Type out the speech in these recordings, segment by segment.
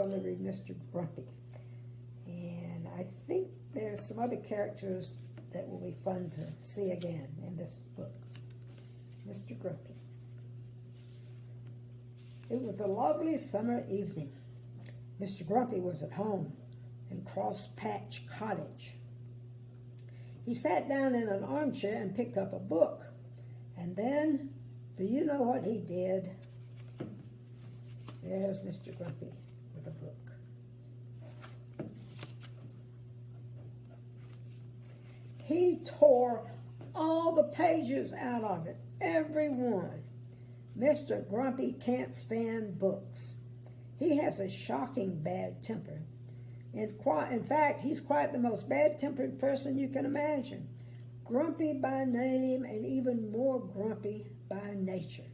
going to read Mr. Grumpy. And I think there's some other characters that will be fun to see again in this book. Mr. Grumpy. It was a lovely summer evening. Mr. Grumpy was at home in Cross Patch Cottage. He sat down in an armchair and picked up a book. And then, do you know what he did? There's Mr. Grumpy with a book. He tore all the pages out of it, every one. Mr. Grumpy can't stand books. He has a shocking bad temper. In fact, he's quite the most bad-tempered person you can imagine. Grumpy by name and even more grumpy by nature.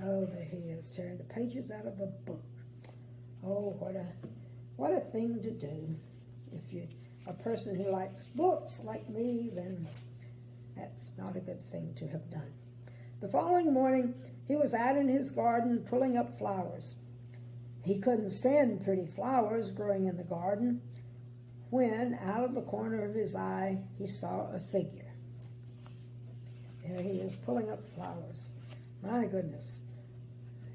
Oh, there he is, tearing the pages out of a book. Oh, what a thing to do. If you're a person who likes books like me, then that's not a good thing to have done. The following morning, he was out in his garden pulling up flowers. He couldn't stand pretty flowers growing in the garden when, out of the corner of his eye, he saw a figure. There he is, pulling up flowers. My goodness.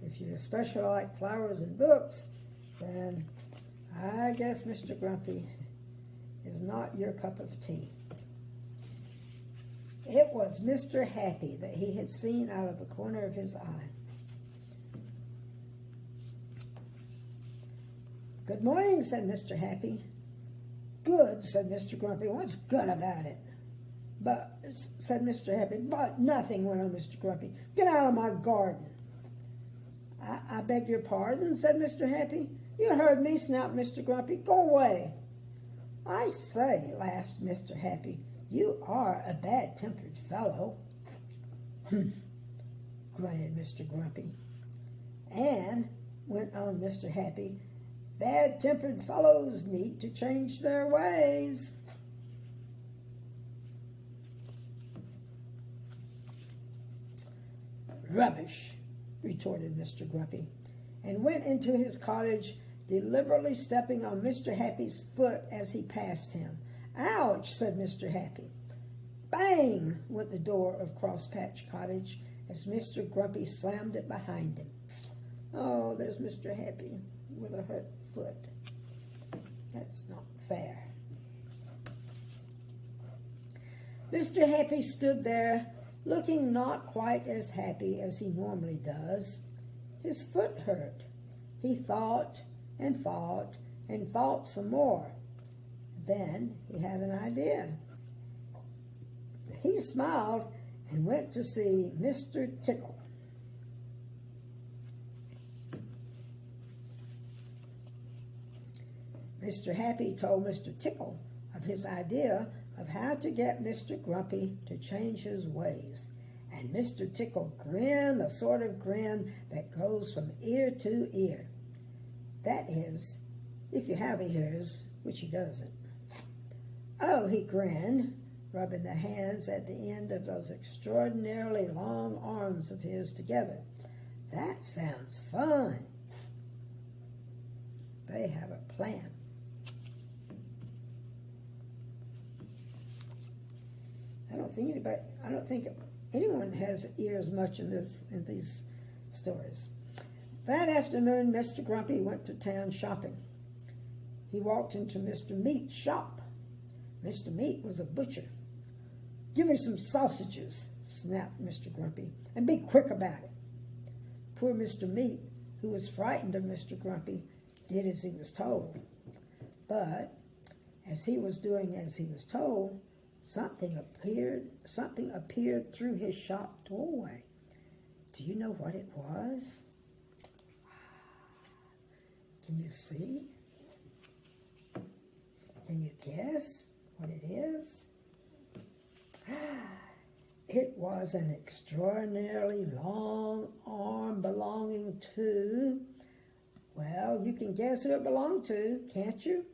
If you especially like flowers and books, then I guess Mr. Grumpy is not your cup of tea. It was Mr. Happy that he had seen out of the corner of his eye. "Good morning," said Mr. Happy. "Good," said Mr. Grumpy. "What's good about it?" "But," said Mr. Happy. "But nothing," went on Mr. Grumpy. "Get out of my garden." I beg your pardon," said Mr. Happy. "You heard me," snapped Mr. Grumpy. "Go away." "I say," laughed Mr. Happy, "you are a bad-tempered fellow." "Humph," grunted Mr. Grumpy. "And," went on Mr. Happy, "bad-tempered fellows need to change their ways." "Rubbish," retorted Mr. Grumpy, and went into his cottage, deliberately stepping on Mr. Happy's foot as he passed him. "Ouch," said Mr. Happy. Bang went the door of Cross Patch Cottage as Mr. Grumpy slammed it behind him. Oh, there's Mr. Happy with a hurt foot. That's not fair. Mr. Happy stood there, looking not quite as happy as he normally does. His foot hurt. He thought and thought and thought some more. Then he had an idea. He smiled and went to see Mr. Tickle. Mr. Happy told Mr. Tickle of his idea of how to get Mr. Grumpy to change his ways. And Mr. Tickle grinned the sort of grin that goes from ear to ear. That is, if you have ears, which he doesn't. "Oh," he grinned, rubbing the hands at the end of those extraordinarily long arms of his together. "That sounds fun." They have a plan. I don't think anyone has ears much in these stories. That afternoon, Mr. Grumpy went to town shopping. He walked into Mr. Meat's shop. Mr. Meat was a butcher. "Give me some sausages," snapped Mr. Grumpy, "and be quick about it." Poor Mr. Meat, who was frightened of Mr. Grumpy, did as he was told. But as he was doing as he was told, something appeared through his shop doorway. Do you know what it was? Can you see? Can you guess what it is? It was an extraordinarily long arm belonging to, well, you can guess who it belonged to, can't you?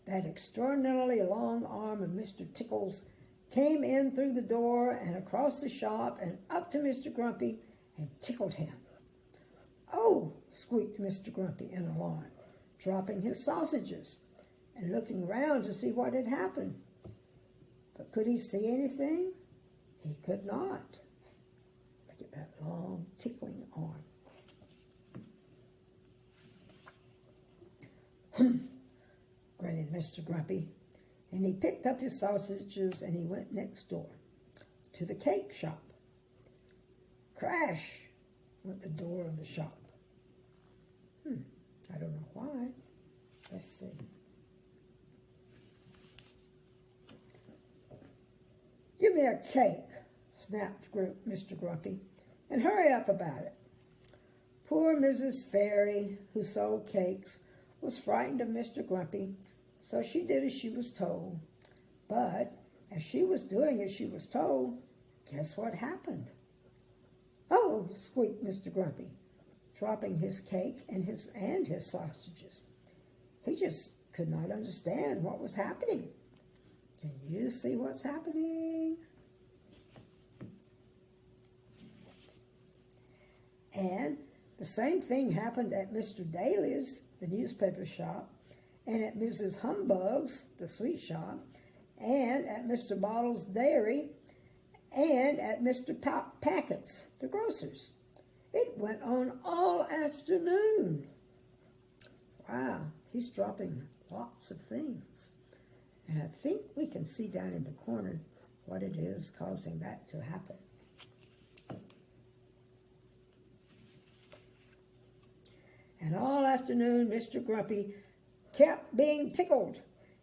That extraordinarily long arm of Mr. Tickle's came in through the door and across the shop and up to Mr. Grumpy and tickled him. "Oh," squeaked Mr. Grumpy in alarm. dropping his sausages and looking around to see what had happened. But could he see anything? He could not. Look at that long, tickling arm. Grunted Mr. Grumpy, and he picked up his sausages and he went next door to the cake shop. Crash went the door of the shop. I don't know why. Let's see. Give me a cake, snapped Mr. Grumpy, and hurry up about it. Poor Mrs. Fairy, who sold cakes, was frightened of Mr. Grumpy, so she did as she was told. But as she was doing as she was told, guess what happened? Oh, squeaked Mr. Grumpy, dropping his cake and his sausages. He just could not understand what was happening. Can you see what's happening? And the same thing happened at Mr. Daly's, the newspaper shop, and at Mrs. Humbug's, the sweet shop, and at Mr. Bottle's dairy, and at Mr. Packett's, the grocer's. It went on all afternoon. Wow, he's dropping lots of things. And I think we can see down in the corner what it is causing that to happen. And all afternoon, Mr. Grumpy kept being tickled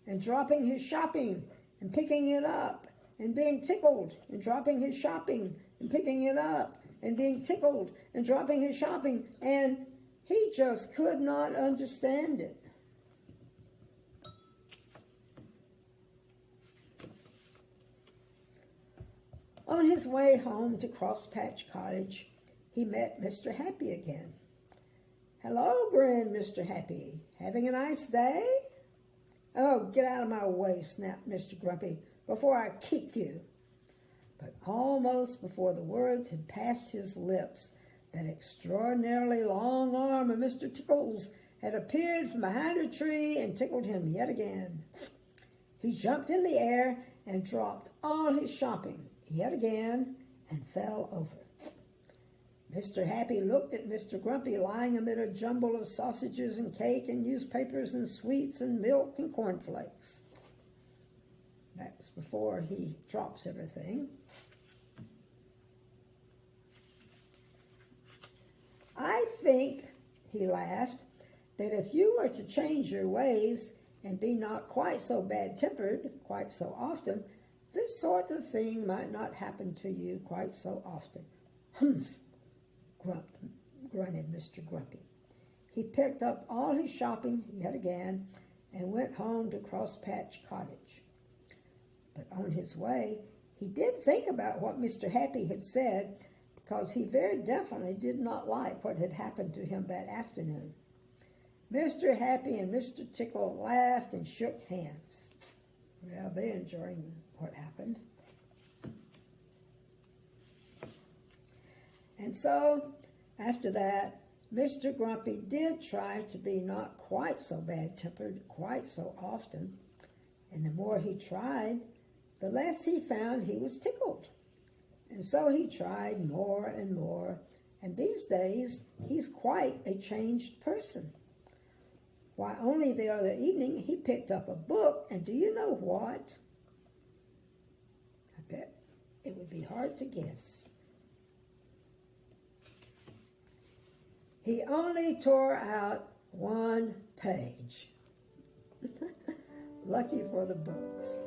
and dropping his shopping and picking it up and being tickled and dropping his shopping and picking it up and being tickled and dropping his shopping, and he just could not understand it. On his way home to Crosspatch Cottage, he met Mr. Happy again. "Hello," grinned Mr. Happy. "Having a nice day?" "Oh, get out of my way," snapped Mr. Grumpy, "before I kick you." But almost before the words had passed his lips, that extraordinarily long arm of Mr. Tickles had appeared from behind a tree and tickled him yet again. He jumped in the air and dropped all his shopping yet again and fell over. Mr. Happy looked at Mr. Grumpy lying amid a jumble of sausages and cake and newspapers and sweets and milk and cornflakes. That's before he drops everything. "I think," he laughed, "that if you were to change your ways and be not quite so bad-tempered quite so often, this sort of thing might not happen to you quite so often." "Humph!" grunted Mr. Grumpy. He picked up all his shopping yet again and went home to Crosspatch Cottage. But on his way, he did think about what Mr. Happy had said, because he very definitely did not like what had happened to him that afternoon. Mr. Happy and Mr. Tickle laughed and shook hands. Well, they're enjoying what happened. And so, after that, Mr. Grumpy did try to be not quite so bad-tempered quite so often, and the more he tried, the less he found he was tickled. And so he tried more and more, and these days he's quite a changed person. Why, only the other evening he picked up a book, and do you know what? I bet it would be hard to guess. He only tore out one page. Lucky for the books.